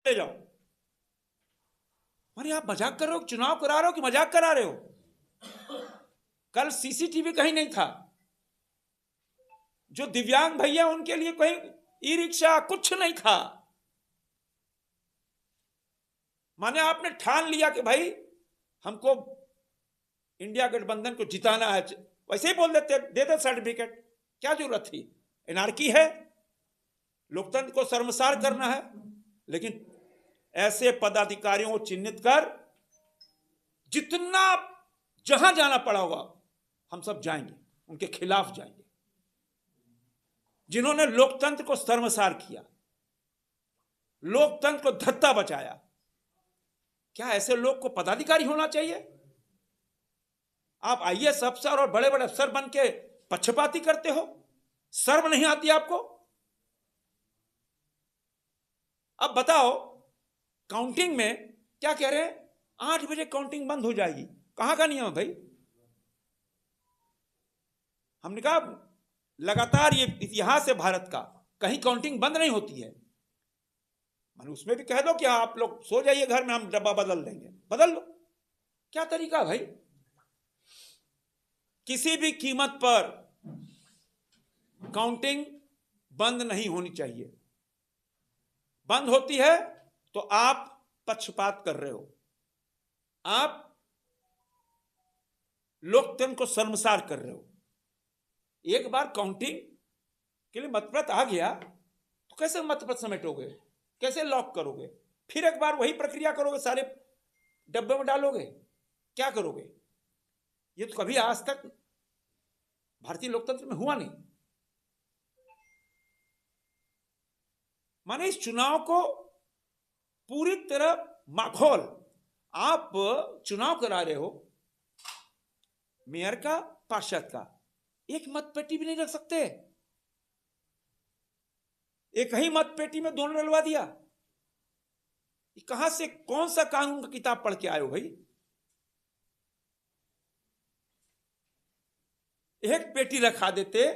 ले जाओ। अरे आप मजाक कर रहे हो, चुनाव करा रहे हो कि मजाक करा रहे हो? कल सीसीटीवी कहीं नहीं था। जो दिव्यांग भैया उनके लिए कहीं ई रिक्शा कुछ नहीं था। माने आपने ठान लिया कि भाई हमको इंडिया गठबंधन को जिताना है, वैसे ही बोल देते, दे दे सर्टिफिकेट, क्या जरूरत थी? एनार्की है, लोकतंत्र को शर्मसार करना है। लेकिन ऐसे पदाधिकारियों को चिन्हित कर जितना जहां जाना पड़ा होगा हम सब जाएंगे, उनके खिलाफ जाएंगे, जिन्होंने लोकतंत्र को शर्मसार किया, लोकतंत्र को धत्ता बचाया। क्या ऐसे लोग को पदाधिकारी होना चाहिए? आप आईएएस अफसर और बड़े बड़े अफसर बन के पक्षपाती करते हो, शर्म नहीं आती आपको? अब बताओ, काउंटिंग में क्या कह रहे हैं? 8 बजे काउंटिंग बंद हो जाएगी। कहां का नियम है भाई? हमने कहा लगातार ये इतिहास है भारत का, कहीं काउंटिंग बंद नहीं होती है। मैंने उसमें भी कह दो कि आप लोग सो जाइए घर में, हम डब्बा बदल देंगे, बदल लो। क्या तरीका भाई? किसी भी कीमत पर काउंटिंग बंद नहीं होनी चाहिए। बंद होती है तो आप पक्षपात कर रहे हो, आप लोकतंत्र को शर्मसार कर रहे हो। एक बार काउंटिंग के लिए मतपत्र आ गया तो कैसे मतपत्र समेटोगे, कैसे लॉक करोगे? फिर एक बार वही प्रक्रिया करोगे, सारे डब्बे में डालोगे, क्या करोगे? ये तो कभी आज तक भारतीय लोकतंत्र में हुआ नहीं। माने इस चुनाव को पूरी तरह माहौल, आप चुनाव करा रहे हो मेयर का, पार्षद का, एक मतपेटी भी नहीं रख सकते। एक ही मतपेटी में दोनों डलवा दिया। कहां से, कौन सा कानून का किताब पढ़ के आए हो भाई? एक पेटी रखा देते,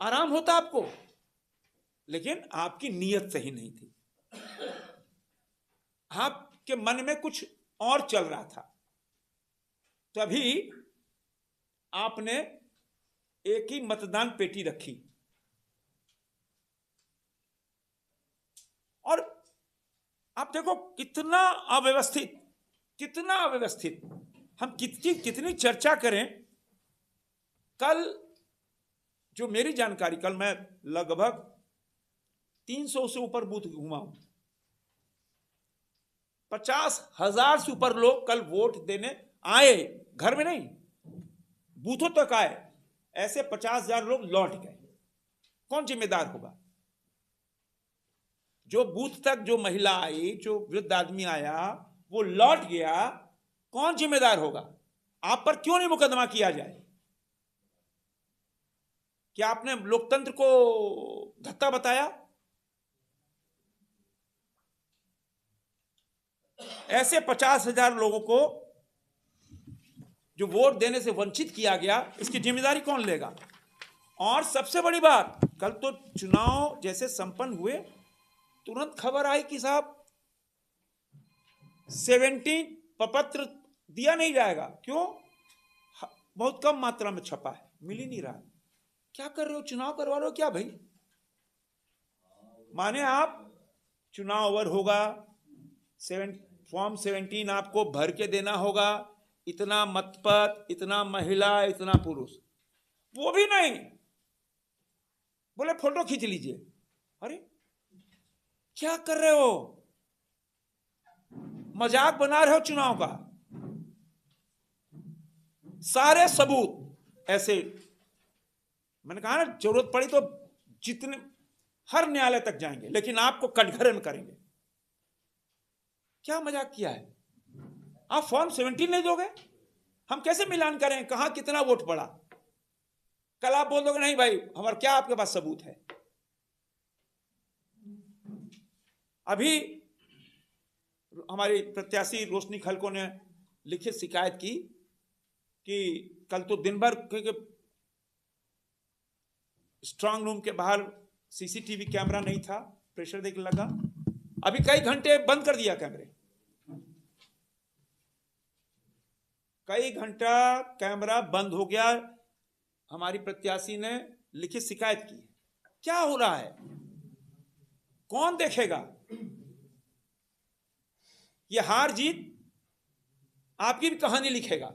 आराम होता आपको, लेकिन आपकी नीयत सही नहीं थी। आपके मन में कुछ और चल रहा था, तभी आपने एक ही मतदान पेटी रखी। और आप देखो कितना अव्यवस्थित, कितना अव्यवस्थित। हम कितनी चर्चा करें। कल जो मेरी जानकारी, कल मैं लगभग 300 से ऊपर बूथ घूमा हूं। 50,000 से ऊपर लोग कल वोट देने आए, घर में नहीं, बूथों तक आए। ऐसे 50,000 लोग लौट गए। कौन जिम्मेदार होगा? जो बूथ तक जो महिला आई, जो वृद्ध आदमी आया, वो लौट गया, कौन जिम्मेदार होगा? आप पर क्यों नहीं मुकदमा किया जाए? क्या आपने लोकतंत्र को धक्का बताया? ऐसे 50,000 लोगों को जो वोट देने से वंचित किया गया, इसकी जिम्मेदारी कौन लेगा? और सबसे बड़ी बात, कल तो चुनाव जैसे संपन्न हुए, तुरंत खबर आई कि साहब 17 प्रपत्र दिया नहीं जाएगा। क्यों? बहुत कम मात्रा में छपा है, मिल ही नहीं रहा। क्या कर रहे हो? चुनाव करवा रहे हो क्या भाई? माने आप चुनाव ओवर होगा, फॉर्म 17 आपको भर के देना होगा, इतना मतपत्र, इतना महिला, इतना पुरुष, वो भी नहीं, बोले फोटो खींच लीजिए। अरे क्या कर रहे हो? मजाक बना रहे हो चुनाव का। सारे सबूत ऐसे, मैंने कहा ना, जरूरत पड़ी तो जितने, हर न्यायालय तक जाएंगे, लेकिन आपको कटघरे में करेंगे। क्या मजाक किया है? आप फॉर्म 17 नहीं दोगे, हम कैसे मिलान करें कहां कितना वोट पड़ा? कल आप बोल दोगे नहीं भाई, हमारा क्या आपके पास सबूत है? अभी हमारी प्रत्याशी रोशनी खलको ने लिखित शिकायत की कि कल तो दिन भर, क्योंकि स्ट्रांग रूम के बाहर सीसीटीवी कैमरा नहीं था, प्रेशर देके लगा। अभी कई घंटे बंद कर दिया कैमरे, कई घंटा कैमरा बंद हो गया। हमारी प्रत्याशी ने लिखित शिकायत की। क्या हो रहा है, कौन देखेगा? ये हार जीत आपकी भी कहानी लिखेगा।